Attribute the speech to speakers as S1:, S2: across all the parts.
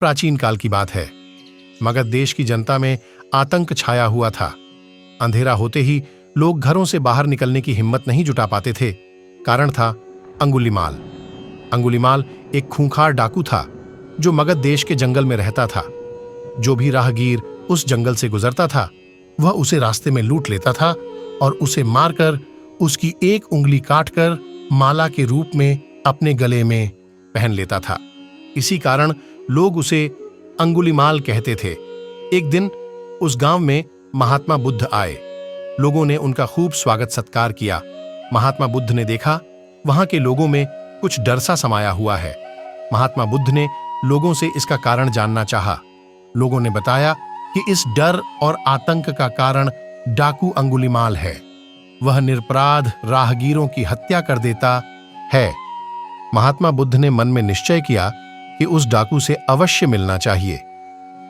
S1: प्राचीन काल की बात है। मगध देश की जनता में आतंक छाया हुआ था। अंधेरा होते ही लोग घरों से बाहर निकलने की हिम्मत नहीं जुटा पाते थे। कारण था अंगुलीमाल। अंगुलीमाल एक खूंखार डाकू था जो मगध देश के जंगल में रहता था। जो भी राहगीर उस जंगल से गुजरता था वह उसे रास्ते में लूट लेता था और उसे मारकर उसकी एक उंगली काटकर माला के रूप में अपने गले में पहन लेता था। इसी कारण लोग उसे अंगुलीमाल कहते थे। एक दिन उस गांव में महात्मा बुद्ध आए। लोगों ने उनका खूब स्वागत सत्कार किया। महात्मा बुद्ध ने देखा वहां के लोगों में कुछ डर सा समाया हुआ है। महात्मा बुद्ध ने लोगों से इसका कारण जानना चाहा। लोगों ने बताया कि इस डर और आतंक का कारण डाकू अंगुलीमाल है। वह निरपराध राहगीरों की हत्या कर देता है। महात्मा बुद्ध ने मन में निश्चय किया कि उस डाकू से अवश्य मिलना चाहिए।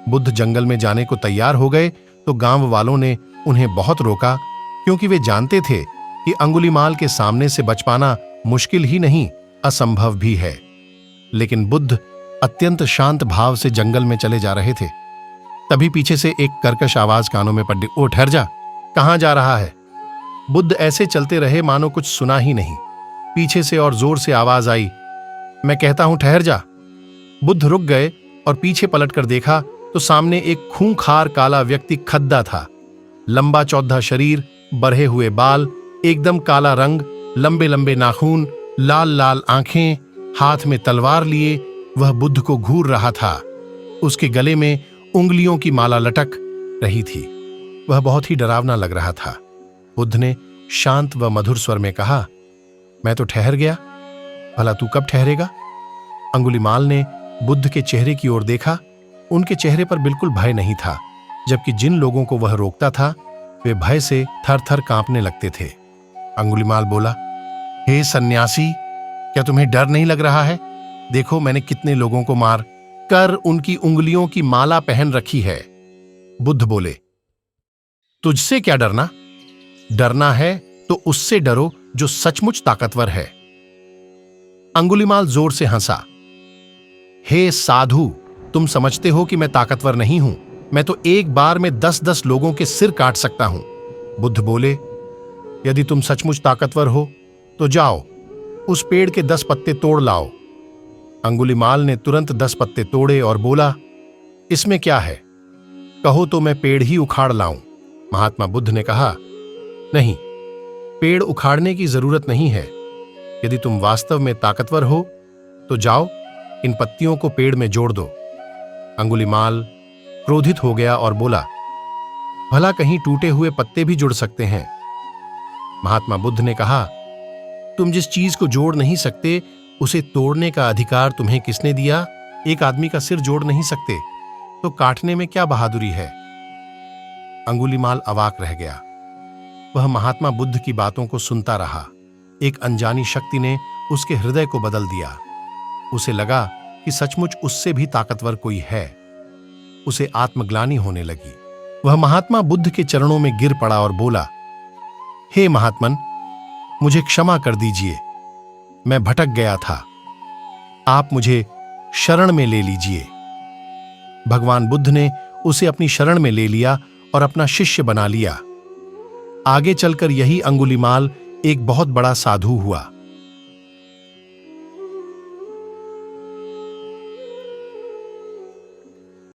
S1: बुद्ध जंगल में जाने को तैयार हो गए तो गांव वालों ने उन्हें बहुत रोका, क्योंकि वे जानते थे कि अंगुलीमाल के सामने से बच पाना मुश्किल ही नहीं, असंभव भी है। लेकिन बुद्ध अत्यंत शांत भाव से जंगल में चले जा रहे थे। तभी पीछे से एक कर्कश आवाज कानों में पड़ी, ओ ठहर जा, कहां जा रहा है? बुद्ध ऐसे चलते रहे मानो कुछ सुना ही नहीं। पीछे से और जोर से आवाज आई, मैं कहता हूं ठहर जा। बुद्ध रुक गए और पीछे पलटकर देखा तो सामने एक खूंखार काला व्यक्ति खद्दा था। लंबा चौड़ा शरीर, बढ़े हुए बाल, एकदम काला रंग, लंबे लंबे नाखून, लाल लाल आंखें, हाथ में तलवार लिए वह बुद्ध को घूर रहा था। उसके गले में उंगलियों की माला लटक रही थी। वह बहुत ही डरावना लग रहा था। बुद्ध ने शांत व मधुर स्वर में कहा, मैं तो ठहर गया, भला तू कब ठहरेगा? अंगुलीमाल ने बुद्ध के चेहरे की ओर देखा। उनके चेहरे पर बिल्कुल भय नहीं था, जबकि जिन लोगों को वह रोकता था वे भय से थर थर कांपने लगते थे। अंगुलीमाल बोला, हे सन्यासी, क्या तुम्हें डर नहीं लग रहा है? देखो मैंने कितने लोगों को मार कर उनकी उंगलियों की माला पहन रखी है। बुद्ध बोले, तुझसे क्या डरना? डरना है तो उससे डरो जो सचमुच ताकतवर है। अंगुलीमाल जोर से हंसा, हे साधु, तुम समझते हो कि मैं ताकतवर नहीं हूं। मैं तो एक बार में 10-10 लोगों के सिर काट सकता हूं। बुद्ध बोले, यदि तुम सचमुच ताकतवर हो तो जाओ, उस पेड़ के 10 पत्ते तोड़ लाओ। अंगुलीमाल ने तुरंत 10 पत्ते तोड़े और बोला, इसमें क्या है? कहो तो मैं पेड़ ही उखाड़ लाऊं। महात्मा बुद्ध ने कहा, नहीं, पेड़ उखाड़ने की जरूरत नहीं है। यदि तुम वास्तव में ताकतवर हो तो जाओ, इन पत्तियों को पेड़ में जोड़ दो। अंगुलीमाल क्रोधित हो गया और बोला, भला कहीं टूटे हुए पत्ते भी जुड़ सकते हैं? महात्मा बुद्ध ने कहा, तुम जिस चीज को जोड़ नहीं सकते उसे तोड़ने का अधिकार तुम्हें किसने दिया? एक आदमी का सिर जोड़ नहीं सकते तो काटने में क्या बहादुरी है? अंगुलीमाल अवाक रह गया। वह महात्मा बुद्ध की बातों को सुनता रहा। एक अनजानी शक्ति ने उसके हृदय को बदल दिया। उसे लगा कि सचमुच उससे भी ताकतवर कोई है। उसे आत्मग्लानि होने लगी। वह महात्मा बुद्ध के चरणों में गिर पड़ा और बोला, हे महात्मन, मुझे क्षमा कर दीजिए, मैं भटक गया था, आप मुझे शरण में ले लीजिए। भगवान बुद्ध ने उसे अपनी शरण में ले लिया और अपना शिष्य बना लिया। आगे चलकर यही अंगुलीमाल एक बहुत बड़ा साधु हुआ।